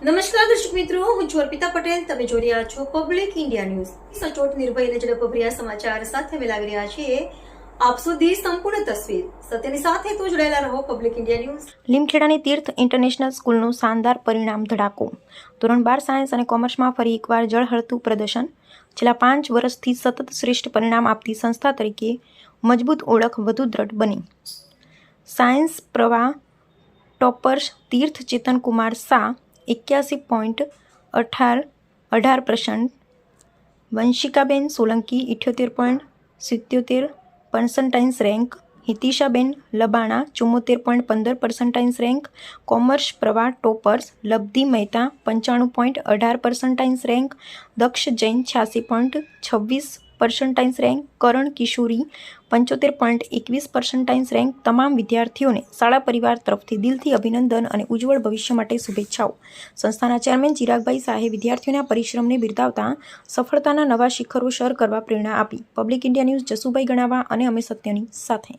નમસ્કાર દર્શક મિત્રો, હું છું અર્પિતા પટેલ. તમે જોઈ રહ્યા છો પબ્લિક ઇન્ડિયા ન્યૂઝ. સચોટ, નિર્ભય અને ઝડપભર્યા સમાચાર સાથે અમે લાવી રહ્યા છીએ આપ સુધી સંપૂર્ણ તસવીર. સત્યની સાથે તો જોડાયેલા રહો પબ્લિક ઇન્ડિયા ન્યૂઝ. લીમખેડાની તીર્થ ઇન્ટરનેશનલ સ્કૂલનું શાનદાર પરિણામ ધડાકો. ધોરણ 12 સાયન્સ અને કોમર્સમાં ફરી એકવાર ઝળહળતું પ્રદર્શન. છેલ્લા 5 વર્ષથી સતત શ્રેષ્ઠ પરિણામ આપતી સંસ્થા તરીકે મજબૂત ઓળખ વધુ દ્રઢ બની. સાયન્સ પ્રવાહ toppers Tirth Chetankumar Shah 81.18%, Vanshikaben Solanki 78.77% rank, Hitishaben Labana 74.15% rank. Commerce પ્રવાહ toppers Labdhi Mehta 95.18% rank, Daksh Jain 86.26% rank, Karan Kishori 75.21% rank. તમામ વિદ્યાર્થીઓને શાળા પરિવાર તરફથી દિલથી અભિનંદન અને ઉજ્જવળ ભવિષ્ય માટે શુભેચ્છાઓ. સંસ્થાના ચેરમેન ચિરાગભાઈ શાહે વિદ્યાર્થીઓના પરિશ્રમને બિરદાવતા સફળતાના નવા શિખરો સર કરવા પ્રેરણા આપી. પબ્લિક ઇન્ડિયા ન્યૂઝ, જસુભાઈ ગણાવા અને અમે સત્યની સાથે.